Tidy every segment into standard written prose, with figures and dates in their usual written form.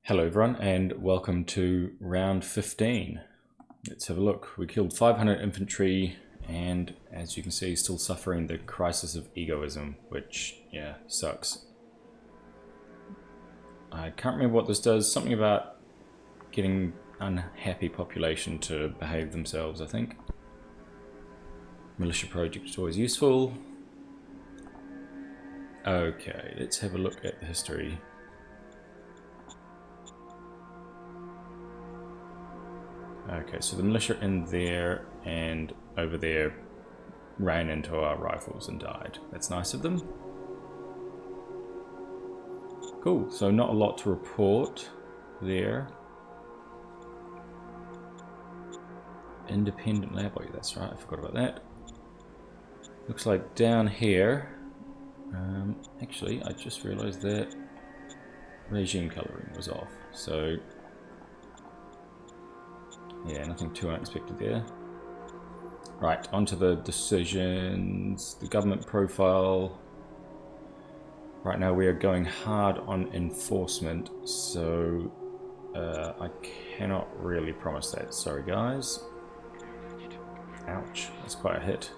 Hello everyone and welcome to round 15. Let's have a look. We killed 500 infantry and as you can see still suffering the crisis of egoism, which yeah, sucks. I can't remember what this does, something about getting unhappy population to behave themselves, I think. Militia Project is always useful. Okay, let's have a look at the history. Okay, so the militia in there and over there ran into our rifles and died. That's nice of them. Cool, so not a lot to report there. Independent lab, oh yeah, that's right, I forgot about that. Looks like down here, actually I just realized that regime coloring was off, so yeah, nothing too unexpected there. Right, onto the decisions, the government profile. Right now we are going hard on enforcement, so I cannot really promise that. Sorry guys. Ouch, that's quite a hit.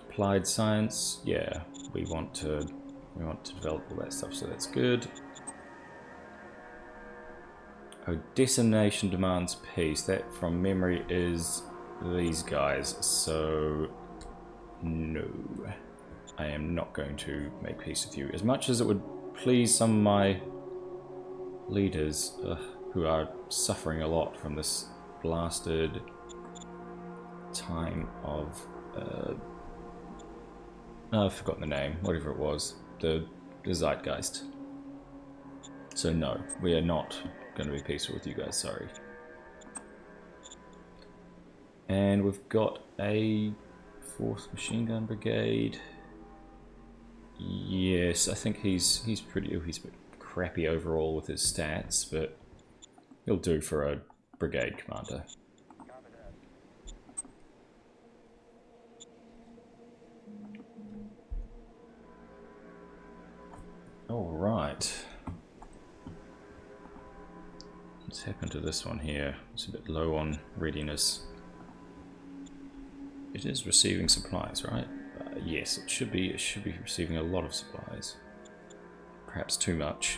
Applied science, yeah, we want to develop all that stuff, so that's good. Odessa nation demands peace. That, from memory, is these guys. So, no. I am not going to make peace with you. As much as it would please some of my leaders, who are suffering a lot from this blasted time of... I've forgotten the name. Whatever it was. The zeitgeist. So no, we are not going to be peaceful with you guys, sorry. And we've got a 4th machine gun brigade. Yes, I think he's pretty, he's a bit crappy overall with his stats, but he'll do for a brigade commander. All right. What's happened to this one here? It's a bit low on readiness. It is receiving supplies, right? Yes, it should be receiving a lot of supplies. Perhaps too much.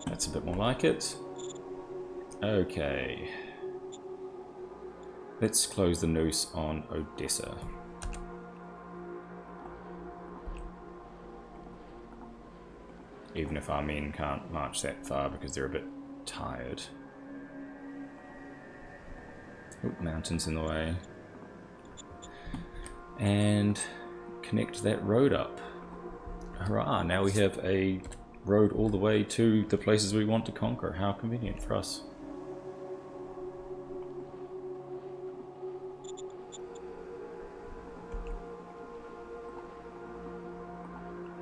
That's a bit more like it. Okay. Let's close the noose on Odessa. Even if our men can't march that far because they're a bit tired. Oh, mountains in the way. And connect that road up. Hurrah, now we have a road all the way to the places we want to conquer. How convenient for us.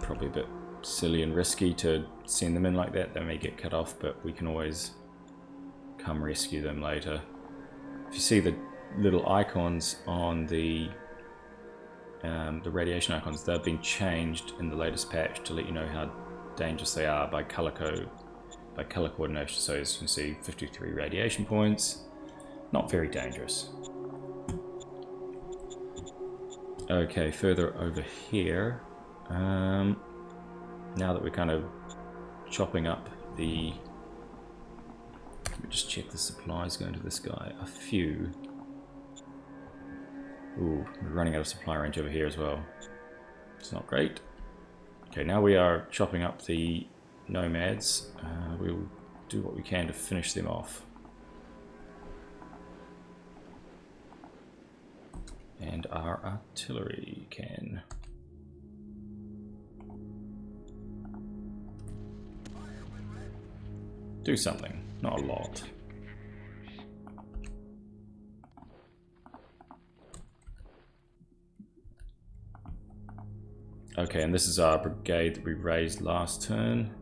Probably a bit silly and risky to send them in like that. They may get cut off, but we can always come rescue them later. If you see the little icons on the radiation icons, they've been changed in the latest patch to let you know how dangerous they are by color coordination. So as you can see, 53 radiation points, not very dangerous. Okay, further over here. Now that we're kind of chopping up the... Let me just check the supplies going to this guy. A few. Ooh, we're running out of supply range over here as well. It's not great. Okay, now we are chopping up the nomads. We'll do what we can to finish them off. And our artillery can... do something, not a lot. Okay, and this is our brigade that we raised last turn.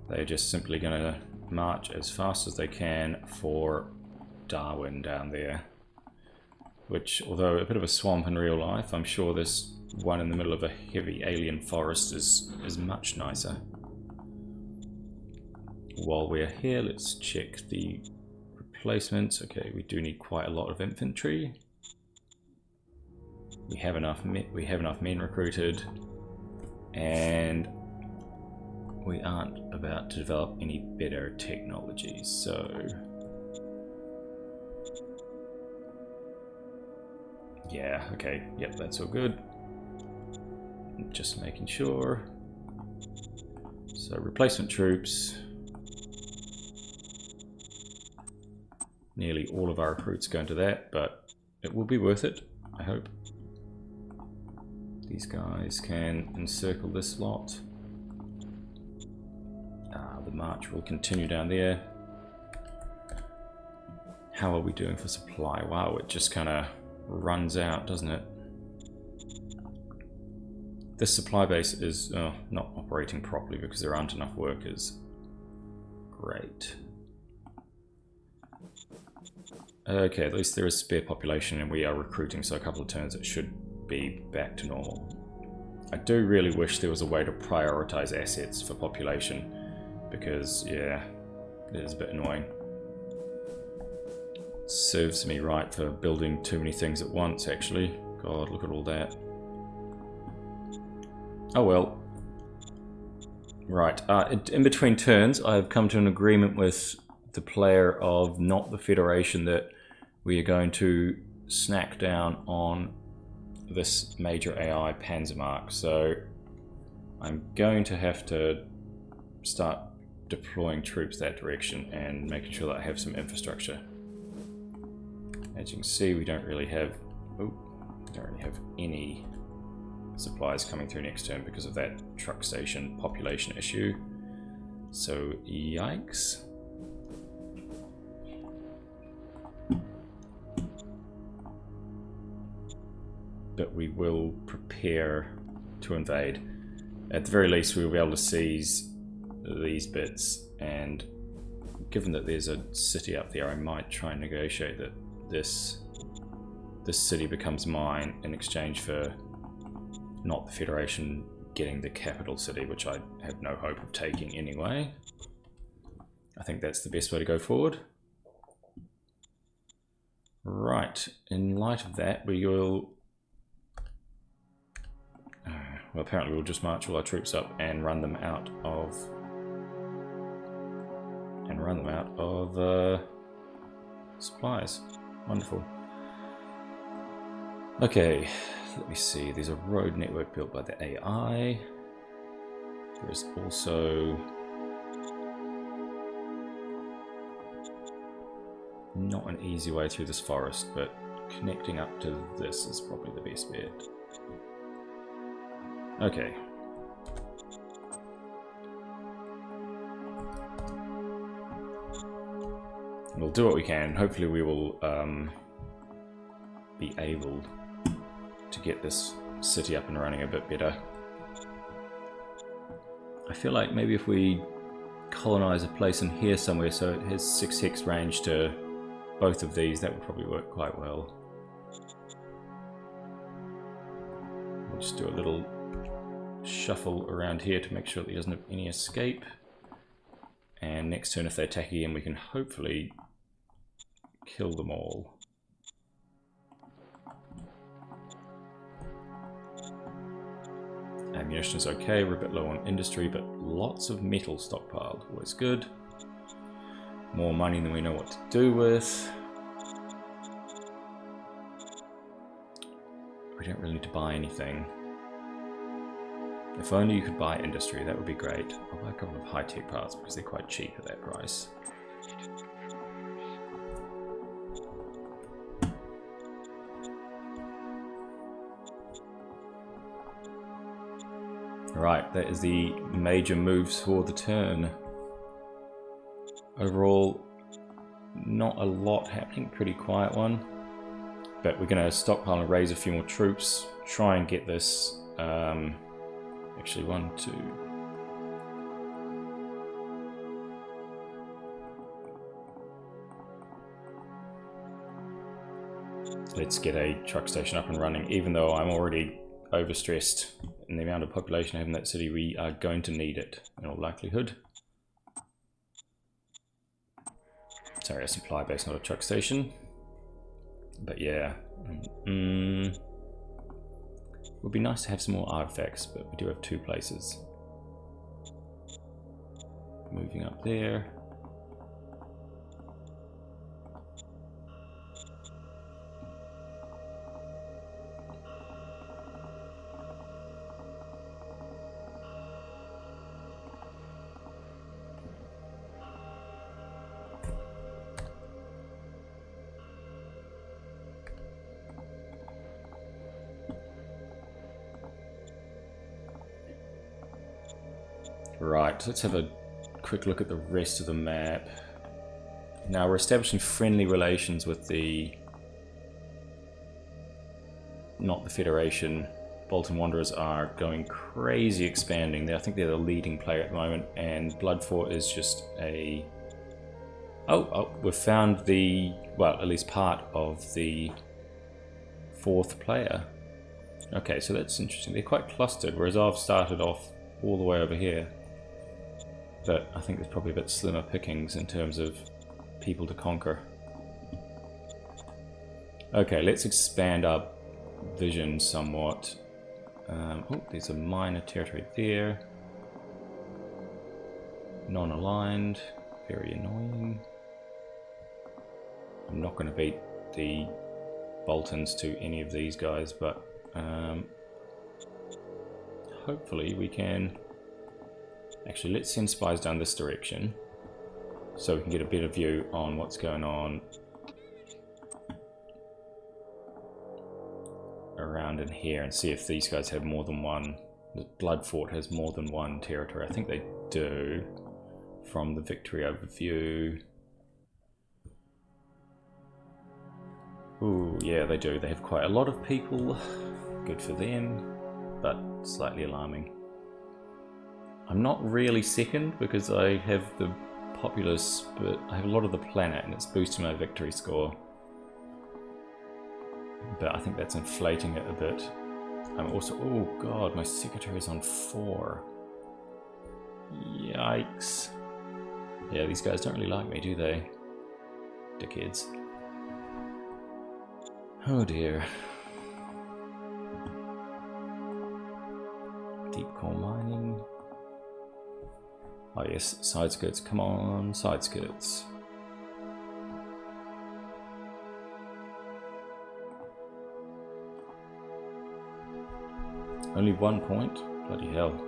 They're just simply going to march as fast as they can for Darwin down there. which, although a bit of a swamp in real life, I'm sure this one in the middle of a heavy alien forest is much nicer. While we're here, let's check the replacements. Okay, we do need quite a lot of infantry. We have enough men recruited, and we aren't about to develop any better technologies, so yeah, okay, yep, that's all good. Just making sure. So replacement troops. Nearly all of our recruits go into that, but it will be worth it, I hope. These guys can encircle this lot. The march will continue down there. How are we doing for supply? Wow, it just kind of runs out, doesn't it? This supply base is not operating properly because there aren't enough workers. Great. Okay, at least there is spare population and we are recruiting, so a couple of turns it should be back to normal. I do really wish there was a way to prioritize assets for population, because yeah, it is a bit annoying. It serves me right for building too many things at once, actually. God, look at all that. Oh well. Right, in between turns I've come to an agreement with the player of not the Federation that we are going to snack down on this major AI Panzermark. So I'm going to have to start deploying troops that direction and making sure that I have some infrastructure. As you can see, we don't really have any supplies coming through next turn because of that truck station population issue. So yikes. But we will prepare to invade. At the very least, we will be able to seize these bits, and given that there's a city up there, I might try and negotiate that this city becomes mine in exchange for not the Federation getting the capital city, which I have no hope of taking anyway. I think that's the best way to go forward. Right, in light of that, we will... well, apparently we'll just march all our troops up and run them out of... supplies. Wonderful. Okay, let me see. There's a road network built by the AI. There's also not an easy way through this forest, but connecting up to this is probably the best bet. Okay. We'll do what we can. Hopefully we will be able to get this city up and running a bit better. I feel like maybe if we colonize a place in here somewhere so it has 6 hex range to both of these, that would probably work quite well. We'll just do a little shuffle around here to make sure that he doesn't have any escape. And next turn, if they attack again, we can hopefully kill them all. Ammunition is okay, we're a bit low on industry, but lots of metal stockpiled, always good. More money than we know what to do with. We don't really need to buy anything. If only you could buy industry, that would be great. I'll buy a couple of high-tech parts because they're quite cheap at that price. Right, that is the major moves for the turn. Overall, not a lot happening, pretty quiet one. But we're going to stockpile and raise a few more troops, try and get this... actually, 1, 2... let's get a truck station up and running. Even though I'm already overstressed in the amount of population I have in that city, we are going to need it in all likelihood. Sorry, a supply base, not a truck station. But yeah, it would be nice to have some more artifacts, but we do have 2 places. Moving up there. Right, let's have a quick look at the rest of the map. Now we're establishing friendly relations with the... not the Federation. Bolton Wanderers are going crazy expanding. I think they're the leading player at the moment, and Bloodfort is just a... Oh, we've found the... well, at least part of the 4th player. Okay, so that's interesting. They're quite clustered, whereas I've started off all the way over here. But I think there's probably a bit slimmer pickings in terms of people to conquer. Okay, let's expand our vision somewhat. Oh, there's a minor territory there. Non-aligned, very annoying. I'm not going to beat the Boltons to any of these guys, but hopefully we can... Actually, let's send spies down this direction so we can get a better view on what's going on around in here and see if these guys have more than one. The Bloodfort has more than one territory. I think they do from the victory overview. Ooh, yeah, they do. They have quite a lot of people. Good for them, but slightly alarming. I'm not really second because I have the populace, but I have a lot of the planet and it's boosting my victory score. But I think that's inflating it a bit. I'm also... oh god, my secretary is on 4. Yikes. Yeah, these guys don't really like me, do they? Dickheads. Oh dear. Deep core mining. Oh yes, side skirts, come on, side skirts. Only 1 point? Bloody hell.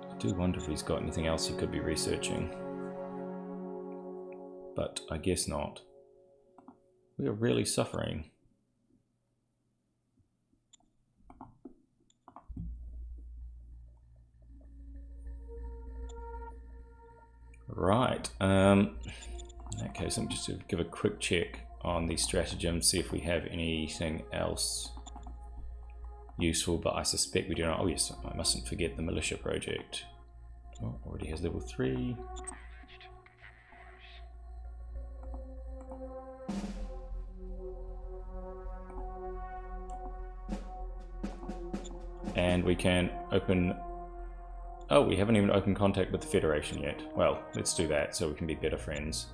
I do wonder if he's got anything else he could be researching. But I guess not. We are really suffering. Right, in that case, I'm just to give a quick check on the stratagem, see if we have anything else useful, but I suspect we do not. Oh yes, I mustn't forget the Militia Project. Oh, already has level 3. And we can open... oh, we haven't even opened contact with the Federation yet. Well, let's do that so we can be better friends.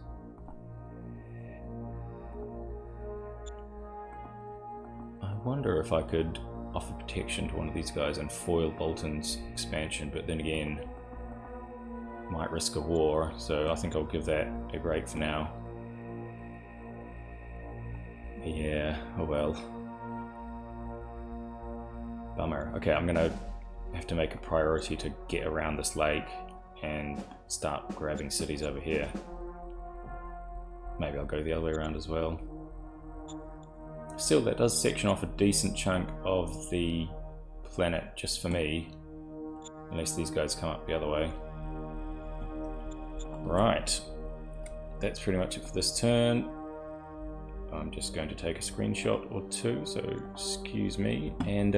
I wonder if I could offer protection to one of these guys and foil Bolton's expansion, but then again, might risk a war, so I think I'll give that a break for now. Yeah, oh well. Bummer. Okay, I'm gonna have to make a priority to get around this lake and start grabbing cities over here. Maybe I'll go the other way around as well. Still, that does section off a decent chunk of the planet just for me, unless these guys come up the other way. Right, that's pretty much it for this turn. I'm just going to take a screenshot or 2, so excuse me, and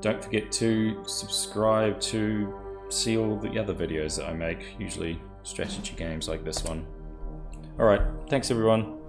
don't forget to subscribe to see all the other videos that I make. Usually strategy games like this one. Alright, thanks everyone.